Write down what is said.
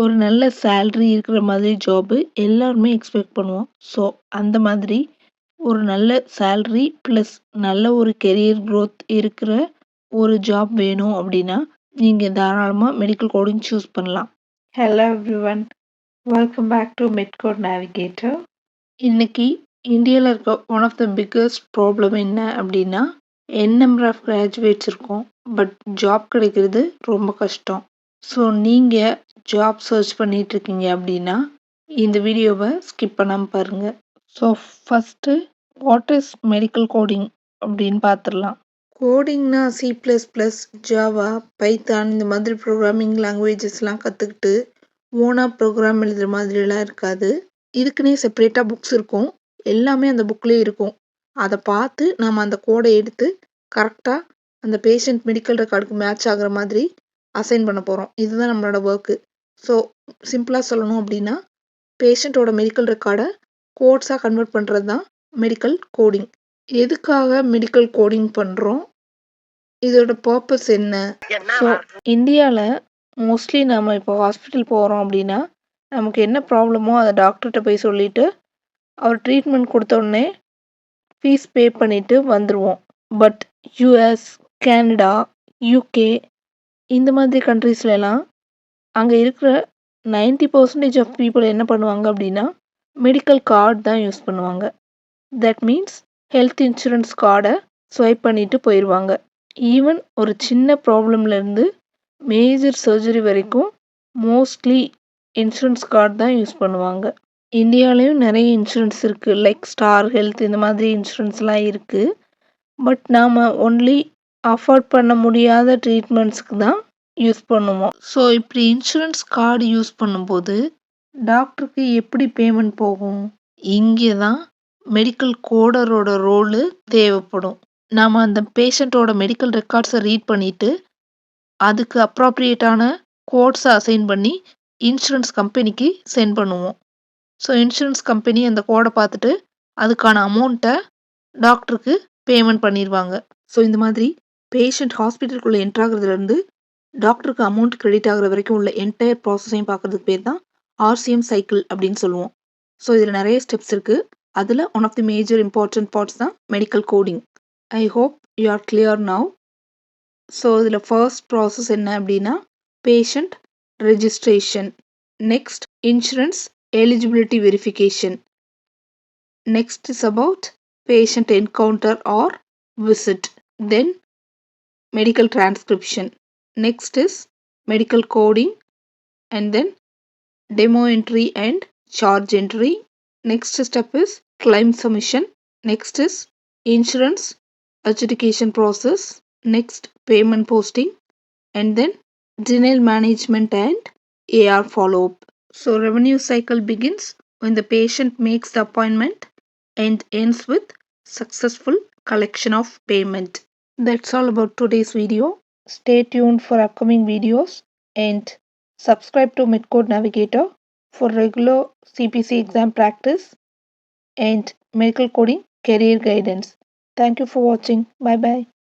ஒரு நல்ல சேலரி இருக்கிற மாதிரி ஜாப் எல்லாருமே எக்ஸ்பெக்ட் பண்ணுவோம். ஸோ அந்த மாதிரி ஒரு நல்ல சேலரி ப்ளஸ் நல்ல ஒரு கெரியர் growth இருக்கிற ஒரு ஜாப் வேணும் அப்படின்னா, நீங்க தாராளமா மெடிக்கல் கோடிங் சூஸ் பண்ணலாம். Hello everyone, welcome back to Midcode Navigator. இன்னைக்கு இந்தியாவில் இருக்க one of the biggest problem என்ன அப்படின்னா, நம்பர் ஆஃப் கிராஜுவேட்ஸ் இருக்கும், பட் ஜாப் கிடைக்கிறது ரொம்ப கஷ்டம். ஸோ நீங்கள் ஜாப் சர்ச் பண்ணிட்டு இருக்கீங்க அப்படின்னா இந்த வீடியோவை ஸ்கிப் பண்ணாமல் பாருங்கள். So first what is medical coding அப்படின்னு பார்த்துடலாம். கோடிங்னா C++, ஜாவா, பைத்தான் இந்த மாதிரி ப்ரோக்ராமிங் லாங்குவேஜஸ்லாம் கற்றுக்கிட்டு ஓனாக ப்ரோக்ராம் எழுதுகிற மாதிரிலாம் இருக்காது. இதுக்குன்னே செப்பரேட்டாக புக்ஸ் இருக்கும். எல்லாமே அந்த புக்லேயே இருக்கும். அதை பார்த்து நம்ம அந்த கோடை எடுத்து கரெக்டாக அந்த பேஷண்ட் மெடிக்கல் ரெக்கார்டுக்கு மேட்ச் ஆகிற மாதிரி அசைன் பண்ண போகிறோம். இதுதான் நம்மளோட ஒர்க்கு. ஸோ சிம்பிளாக சொல்லணும் அப்படின்னா, பேஷண்ட்டோட மெடிக்கல் ரெக்கார்டை கோட்ஸாக கன்வெர்ட் பண்ணுறது தான் மெடிக்கல் கோடிங். எதுக்காக மெடிக்கல் கோடிங் பண்ணுறோம், இதோட பர்பஸ் என்ன? ஸோ இந்தியாவில் மோஸ்ட்லி நம்ம இப்போ ஹாஸ்பிட்டல் போகிறோம் அப்படின்னா, நமக்கு என்ன ப்ராப்ளமோ அதை டாக்டர்கிட்ட போய் சொல்லிவிட்டு அவர் ட்ரீட்மெண்ட் கொடுத்த உடனே ஃபீஸ் பே பண்ணிவிட்டு வந்துடுவோம். பட் US, கனடா, UK இந்த மாதிரி கண்ட்ரீஸ்லலாம் அங்கே இருக்கிற 90% ஆஃப் பீப்புள் என்ன பண்ணுவாங்க அப்படின்னா, மெடிக்கல் கார்டு தான் யூஸ் பண்ணுவாங்க. தட் மீன்ஸ் ஹெல்த் இன்சூரன்ஸ் கார்டை ஸ்வைப் பண்ணிட்டு போயிடுவாங்க. ஈவன் ஒரு சின்ன ப்ராப்ளம்லேருந்து மேஜர் சர்ஜரி வரைக்கும் மோஸ்ட்லி இன்சூரன்ஸ் கார்டு தான் யூஸ் பண்ணுவாங்க. இந்தியாவிலையும் நிறைய இன்சூரன்ஸ் இருக்குது, லைக் ஸ்டார் ஹெல்த் இந்த மாதிரி இன்சூரன்ஸ்லாம் இருக்குது. பட் நாம் ஒன்லி அஃபோர்ட் பண்ண முடியாத ட்ரீட்மெண்ட்ஸ்க்கு தான் யூஸ் பண்ணுவோம். ஸோ இப்படி இன்சூரன்ஸ் கார்டு யூஸ் பண்ணும்போது டாக்டருக்கு எப்படி பேமெண்ட் போகும்? இங்கே தான் மெடிக்கல் கோடரோட ரோலு தேவைப்படும். நாம் அந்த பேஷண்ட்டோட மெடிக்கல் ரெக்கார்ட்ஸை ரீட் பண்ணிவிட்டு அதுக்கு அப்ராப்ரியேட்டான கோட்ஸை அசைன் பண்ணி இன்சூரன்ஸ் கம்பெனிக்கு சென்ட் பண்ணுவோம். ஸோ இன்சூரன்ஸ் கம்பெனி அந்த கோடை பார்த்துட்டு அதுக்கான அமௌண்ட்டை டாக்டருக்கு பேமெண்ட் பண்ணிடுவாங்க. ஸோ இந்த மாதிரி பேஷண்ட் ஹாஸ்பிட்டலுக்குள்ளே என்ட்ராகிறதுலேருந்து டாக்டருக்கு அமௌண்ட் கிரெடிட் ஆகிற வரைக்கும் உள்ள என்டையர் ப்ராசஸையும் பார்க்குறதுக்கு பேர் தான் RCM சைக்கிள் அப்படின்னு சொல்லுவோம். ஸோ இதில் நிறைய ஸ்டெப்ஸ் இருக்குது. அதில் one of the major important parts தான் medical coding. I hope you are clear now. So இதில் ஃபர்ஸ்ட் ப்ராசஸ் என்ன அப்படின்னா, patient registration, next insurance eligibility verification. Next is about patient encounter or visit. Then medical transcription. Next is medical coding, and then demo entry and charge entry. Next step is claim submission. Next is insurance adjudication process. Next payment posting, and then denial management and AR follow-up. So revenue cycle begins when the patient makes the appointment and ends with successful collection of payment. That's all about today's video. Stay tuned for upcoming videos and subscribe to Midcode Navigator for regular CPC exam practice and medical coding career guidance. Thank you for watching. Bye bye.